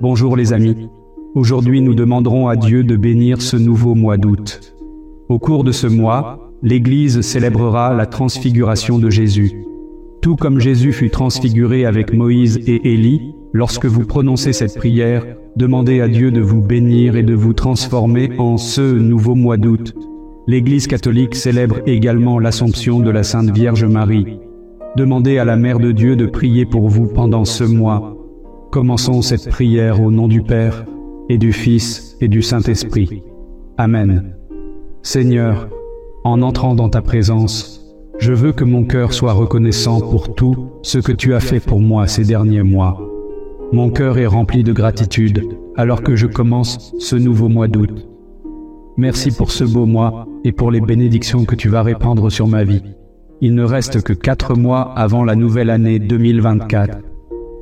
Bonjour les amis. Aujourd'hui, nous demanderons à Dieu de bénir ce nouveau mois d'août. Au cours de ce mois, l'Église célébrera la transfiguration de Jésus. Tout comme Jésus fut transfiguré avec Moïse et Élie, lorsque vous prononcez cette prière, demandez à Dieu de vous bénir et de vous transformer en ce nouveau mois d'août. L'Église catholique célèbre également l'Assomption de la Sainte Vierge Marie. Demandez à la Mère de Dieu de prier pour vous pendant ce mois. Commençons cette prière au nom du Père, et du Fils, et du Saint-Esprit. Amen. Seigneur, en entrant dans ta présence, je veux que mon cœur soit reconnaissant pour tout ce que tu as fait pour moi ces derniers mois. Mon cœur est rempli de gratitude alors que je commence ce nouveau mois d'août. Merci pour ce beau mois et pour les bénédictions que tu vas répandre sur ma vie. Il ne reste que 4 mois avant la nouvelle année 2024.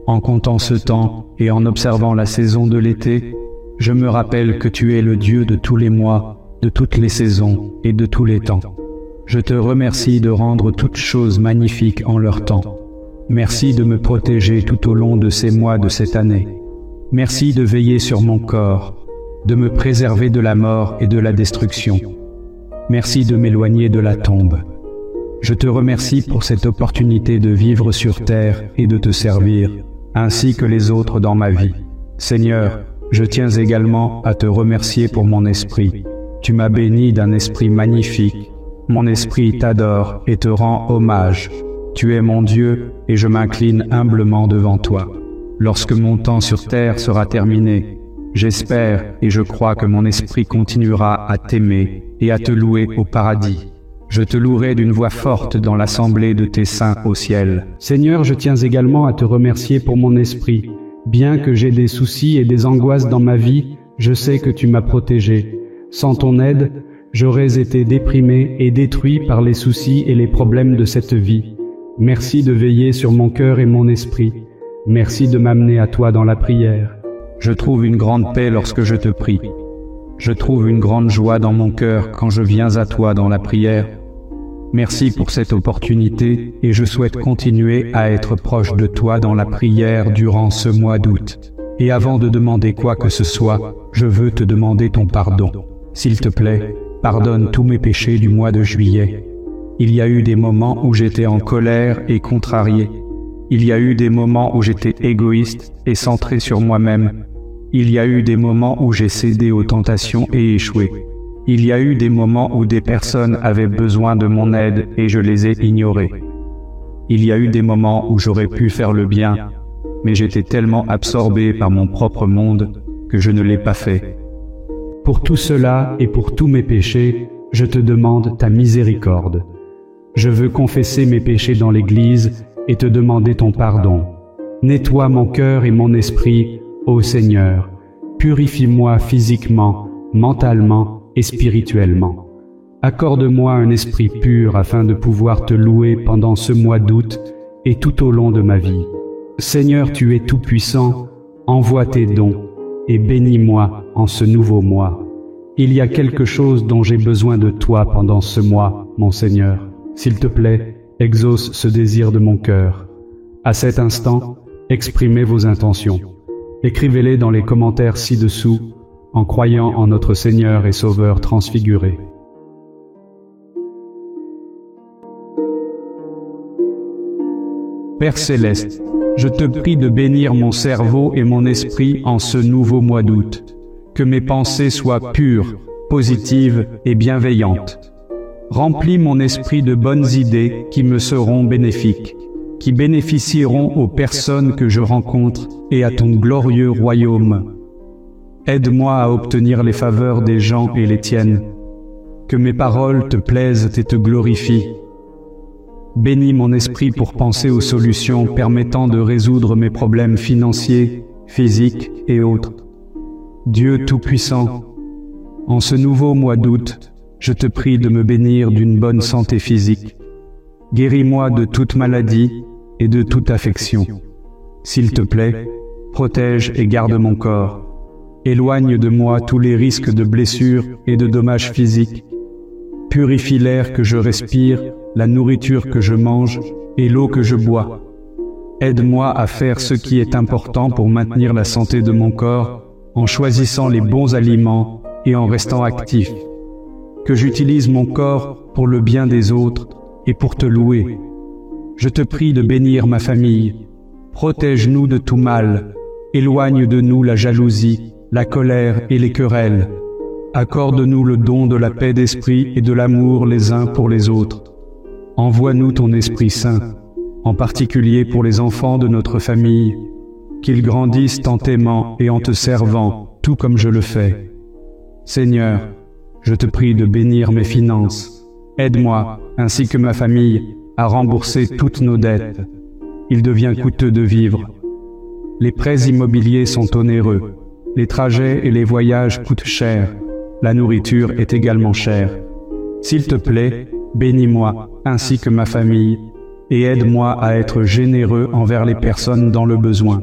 En comptant ce temps et en observant la saison de l'été, je me rappelle que tu es le Dieu de tous les mois, de toutes les saisons et de tous les temps. Je te remercie de rendre toutes choses magnifiques en leur temps. Merci de me protéger tout au long de ces mois de cette année. Merci de veiller sur mon corps, de me préserver de la mort et de la destruction. Merci de m'éloigner de la tombe. Je te remercie pour cette opportunité de vivre sur terre et de te servir, ainsi que les autres dans ma vie. Seigneur, je tiens également à te remercier pour mon esprit. Tu m'as béni d'un esprit magnifique. Mon esprit t'adore et te rend hommage. Tu es mon Dieu et je m'incline humblement devant toi. Lorsque mon temps sur terre sera terminé, j'espère et je crois que mon esprit continuera à t'aimer et à te louer au paradis. Je te louerai d'une voix forte dans l'assemblée de tes saints au ciel. Seigneur, je tiens également à te remercier pour mon esprit. Bien que j'ai des soucis et des angoisses dans ma vie, je sais que tu m'as protégé. Sans ton aide, j'aurais été déprimé et détruit par les soucis et les problèmes de cette vie. Merci de veiller sur mon cœur et mon esprit. Merci de m'amener à toi dans la prière. Je trouve une grande paix lorsque je te prie. Je trouve une grande joie dans mon cœur quand je viens à toi dans la prière. Merci pour cette opportunité et je souhaite continuer à être proche de toi dans la prière durant ce mois d'août. Et avant de demander quoi que ce soit, je veux te demander ton pardon. S'il te plaît, pardonne tous mes péchés du mois de juillet. Il y a eu des moments où j'étais en colère et contrarié. Il y a eu des moments où j'étais égoïste et centré sur moi-même. Il y a eu des moments où j'ai cédé aux tentations et échoué. Il y a eu des moments où des personnes avaient besoin de mon aide et je les ai ignorées. Il y a eu des moments où j'aurais pu faire le bien, mais j'étais tellement absorbé par mon propre monde que je ne l'ai pas fait. Pour tout cela et pour tous mes péchés, je te demande ta miséricorde. Je veux confesser mes péchés dans l'Église et te demander ton pardon. Nettoie mon cœur et mon esprit, ô Seigneur. Purifie-moi physiquement, mentalement et spirituellement. Accorde-moi un esprit pur afin de pouvoir te louer pendant ce mois d'août et tout au long de ma vie. Seigneur, tu es tout-puissant, envoie tes dons et bénis-moi en ce nouveau mois. Il y a quelque chose dont j'ai besoin de toi pendant ce mois, mon Seigneur. S'il te plaît, exauce ce désir de mon cœur. À cet instant, exprimez vos intentions. Écrivez-les dans les commentaires ci-dessous, en croyant en notre Seigneur et Sauveur transfiguré. Père céleste, je te prie de bénir mon cerveau et mon esprit en ce nouveau mois d'août. Que mes pensées soient pures, positives et bienveillantes. Remplis mon esprit de bonnes idées qui me seront bénéfiques, qui bénéficieront aux personnes que je rencontre et à ton glorieux royaume. Aide-moi à obtenir les faveurs des gens et les tiennes. Que mes paroles te plaisent et te glorifient. Bénis mon esprit pour penser aux solutions permettant de résoudre mes problèmes financiers, physiques et autres. Dieu Tout-Puissant, en ce nouveau mois d'août, je te prie de me bénir d'une bonne santé physique. Guéris-moi de toute maladie et de toute affection. S'il te plaît, protège et garde mon corps. Éloigne de moi tous les risques de blessures et de dommages physiques. Purifie l'air que je respire, la nourriture que je mange et l'eau que je bois. Aide-moi à faire ce qui est important pour maintenir la santé de mon corps en choisissant les bons aliments et en restant actif. Que j'utilise mon corps pour le bien des autres et pour te louer. Je te prie de bénir ma famille. Protège-nous de tout mal. Éloigne de nous la jalousie, la colère et les querelles. Accorde-nous le don de la paix d'esprit et de l'amour les uns pour les autres. Envoie-nous ton Esprit Saint, en particulier pour les enfants de notre famille, qu'ils grandissent en t'aimant et en te servant, tout comme je le fais. Seigneur, je te prie de bénir mes finances. Aide-moi, ainsi que ma famille, à rembourser toutes nos dettes. Il devient coûteux de vivre. Les prêts immobiliers sont onéreux. Les trajets et les voyages coûtent cher. La nourriture est également chère. S'il te plaît, bénis-moi, ainsi que ma famille, et aide-moi à être généreux envers les personnes dans le besoin.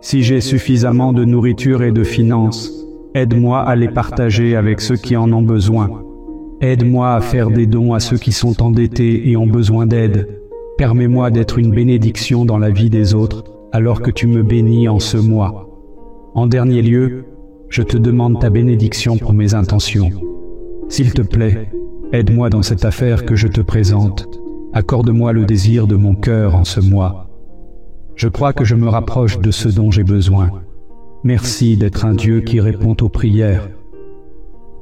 Si j'ai suffisamment de nourriture et de finances, aide-moi à les partager avec ceux qui en ont besoin. Aide-moi à faire des dons à ceux qui sont endettés et ont besoin d'aide. Permets-moi d'être une bénédiction dans la vie des autres, alors que tu me bénis en ce mois. En dernier lieu, je te demande ta bénédiction pour mes intentions. S'il te plaît, aide-moi dans cette affaire que je te présente. Accorde-moi le désir de mon cœur en ce mois. Je crois que je me rapproche de ce dont j'ai besoin. Merci d'être un Dieu qui répond aux prières.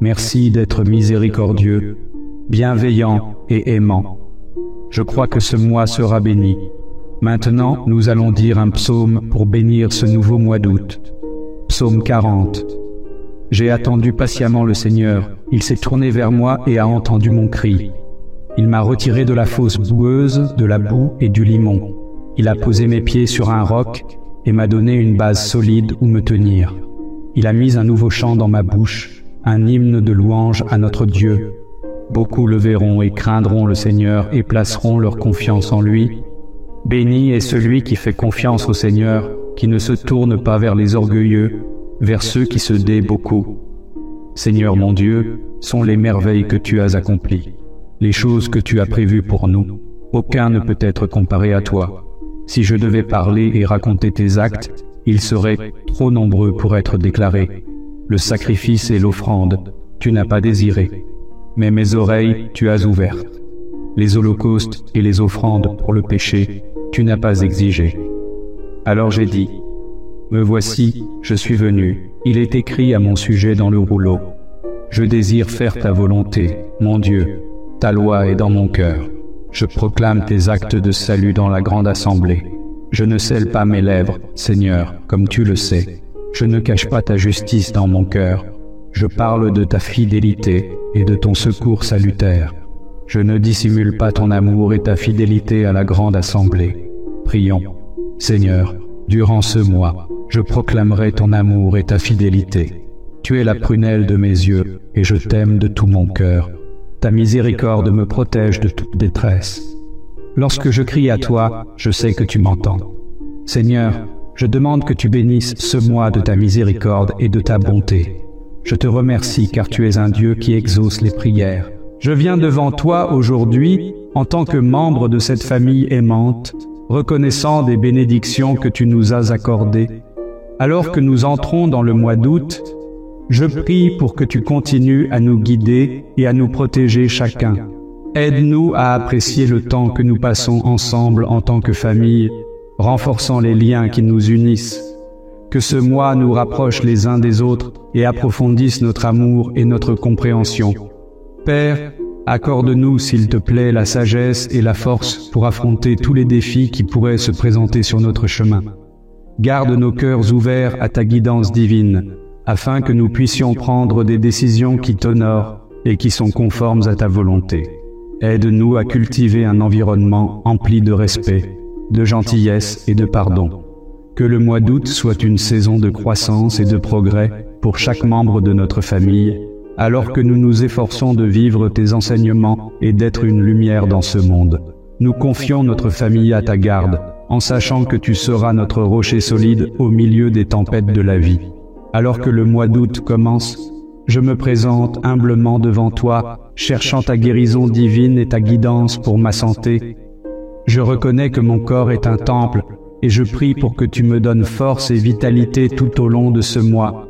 Merci d'être miséricordieux, bienveillant et aimant. Je crois que ce mois sera béni. Maintenant, nous allons dire un psaume pour bénir ce nouveau mois d'août. Psaume 40. J'ai attendu patiemment le Seigneur. Il s'est tourné vers moi et a entendu mon cri. Il m'a retiré de la fosse boueuse, de la boue et du limon. Il a posé mes pieds sur un roc et m'a donné une base solide où me tenir. Il a mis un nouveau chant dans ma bouche, un hymne de louange à notre Dieu. Beaucoup le verront et craindront le Seigneur et placeront leur confiance en lui. Béni est celui qui fait confiance au Seigneur, qui ne se tourne pas vers les orgueilleux, vers ceux qui se déient beaucoup. Seigneur mon Dieu, sont les merveilles que tu as accomplies, les choses que tu as prévues pour nous. Aucun ne peut être comparé à toi. Si je devais parler et raconter tes actes, ils seraient trop nombreux pour être déclarés. Le sacrifice et l'offrande, tu n'as pas désiré, mais mes oreilles tu as ouvertes. Les holocaustes et les offrandes pour le péché, tu n'as pas exigé. Alors j'ai dit, me voici, je suis venu, il est écrit à mon sujet dans le rouleau. Je désire faire ta volonté, mon Dieu, ta loi est dans mon cœur. Je proclame tes actes de salut dans la grande assemblée. Je ne scelle pas mes lèvres, Seigneur, comme tu le sais. Je ne cache pas ta justice dans mon cœur. Je parle de ta fidélité et de ton secours salutaire. Je ne dissimule pas ton amour et ta fidélité à la grande assemblée. Prions. Seigneur, durant ce mois, je proclamerai ton amour et ta fidélité. Tu es la prunelle de mes yeux et je t'aime de tout mon cœur. Ta miséricorde me protège de toute détresse. Lorsque je crie à toi, je sais que tu m'entends. Seigneur, je demande que tu bénisses ce mois de ta miséricorde et de ta bonté. Je te remercie car tu es un Dieu qui exauce les prières. Je viens devant toi aujourd'hui en tant que membre de cette famille aimante, reconnaissant des bénédictions que tu nous as accordées. Alors que nous entrons dans le mois d'août, je prie pour que tu continues à nous guider et à nous protéger chacun. Aide-nous à apprécier le temps que nous passons ensemble en tant que famille, renforçant les liens qui nous unissent. Que ce mois nous rapproche les uns des autres et approfondisse notre amour et notre compréhension. Père, accorde-nous, s'il te plaît, la sagesse et la force pour affronter tous les défis qui pourraient se présenter sur notre chemin. Garde nos cœurs ouverts à ta guidance divine, afin que nous puissions prendre des décisions qui t'honorent et qui sont conformes à ta volonté. Aide-nous à cultiver un environnement empli de respect, de gentillesse et de pardon. Que le mois d'août soit une saison de croissance et de progrès pour chaque membre de notre famille, alors que nous nous efforçons de vivre tes enseignements et d'être une lumière dans ce monde. Nous confions notre famille à ta garde, en sachant que tu seras notre rocher solide au milieu des tempêtes de la vie. Alors que le mois d'août commence, je me présente humblement devant toi, cherchant ta guérison divine et ta guidance pour ma santé. Je reconnais que mon corps est un temple et je prie pour que tu me donnes force et vitalité tout au long de ce mois.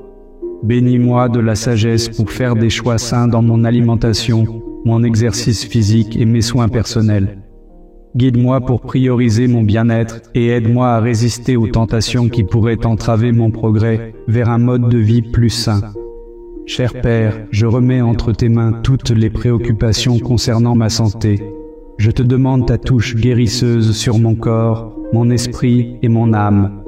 Bénis-moi de la sagesse pour faire des choix sains dans mon alimentation, mon exercice physique et mes soins personnels. Guide-moi pour prioriser mon bien-être et aide-moi à résister aux tentations qui pourraient entraver mon progrès vers un mode de vie plus sain. Cher Père, je remets entre tes mains toutes les préoccupations concernant ma santé. Je te demande ta touche guérisseuse sur mon corps, mon esprit et mon âme.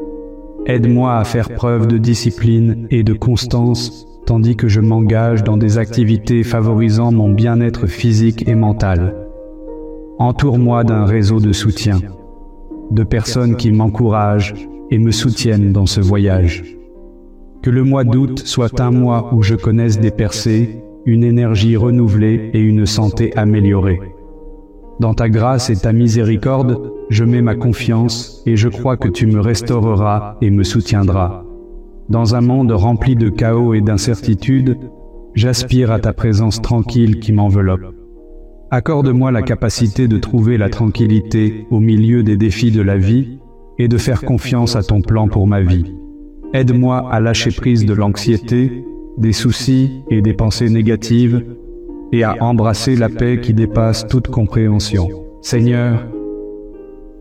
Aide-moi à faire preuve de discipline et de constance, tandis que je m'engage dans des activités favorisant mon bien-être physique et mental. Entoure-moi d'un réseau de soutien, de personnes qui m'encouragent et me soutiennent dans ce voyage. Que le mois d'août soit un mois où je connaisse des percées, une énergie renouvelée et une santé améliorée. Dans ta grâce et ta miséricorde, je mets ma confiance et je crois que tu me restaureras et me soutiendras. Dans un monde rempli de chaos et d'incertitudes, j'aspire à ta présence tranquille qui m'enveloppe. Accorde-moi la capacité de trouver la tranquillité au milieu des défis de la vie et de faire confiance à ton plan pour ma vie. Aide-moi à lâcher prise de l'anxiété, des soucis et des pensées négatives et à embrasser la paix qui dépasse toute compréhension. Seigneur,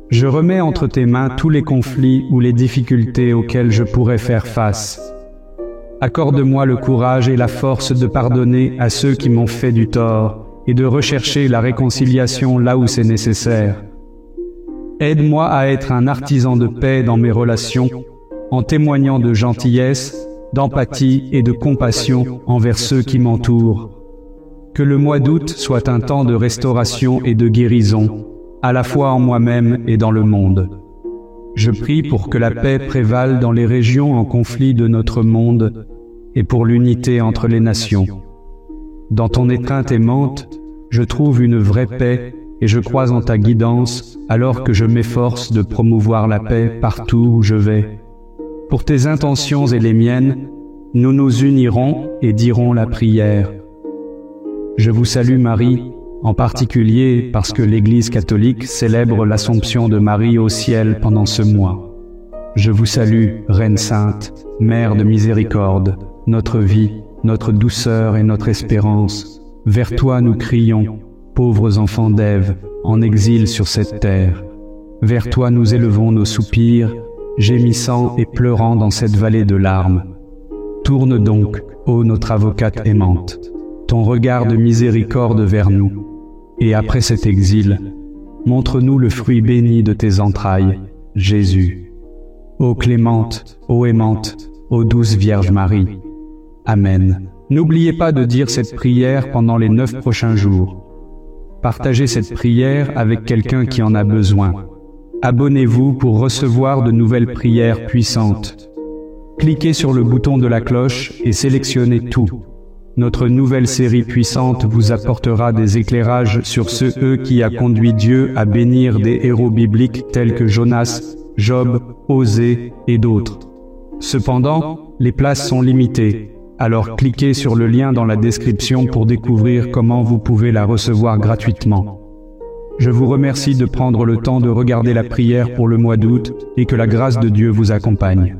je remets entre tes mains tous les conflits ou les difficultés auxquels je pourrais faire face. Accorde-moi le courage et la force de pardonner à ceux qui m'ont fait du tort et de rechercher la réconciliation là où c'est nécessaire. Aide-moi à être un artisan de paix dans mes relations, en témoignant de gentillesse, d'empathie et de compassion envers ceux qui m'entourent. Que le mois d'août soit un temps de restauration et de guérison, à la fois en moi-même et dans le monde. Je prie pour que la paix prévale dans les régions en conflit de notre monde et pour l'unité entre les nations. Dans ton étreinte aimante, je trouve une vraie paix et je crois en ta guidance alors que je m'efforce de promouvoir la paix partout où je vais. Pour tes intentions et les miennes, nous nous unirons et dirons la prière. Je vous salue Marie, en particulier parce que l'Église catholique célèbre l'Assomption de Marie au ciel pendant ce mois. Je vous salue, Reine Sainte, Mère de miséricorde, notre vie, notre douceur et notre espérance. Vers toi nous crions, pauvres enfants d'Ève, en exil sur cette terre. Vers toi nous élevons nos soupirs, gémissant et pleurant dans cette vallée de larmes. Tourne donc, ô notre avocate aimante, ton regard de miséricorde vers nous, et après cet exil, montre-nous le fruit béni de tes entrailles, Jésus. Ô clémente, ô aimante, ô douce Vierge Marie. Amen. N'oubliez pas de dire cette prière pendant les 9 prochains jours. Partagez cette prière avec quelqu'un qui en a besoin. Abonnez-vous pour recevoir de nouvelles prières puissantes. Cliquez sur le bouton de la cloche et sélectionnez tout. Notre nouvelle série puissante vous apportera des éclairages sur ceux qui a conduit Dieu à bénir des héros bibliques tels que Jonas, Job, Osée et d'autres. Cependant, les places sont limitées, alors cliquez sur le lien dans la description pour découvrir comment vous pouvez la recevoir gratuitement. Je vous remercie de prendre le temps de regarder la prière pour le mois d'août et que la grâce de Dieu vous accompagne.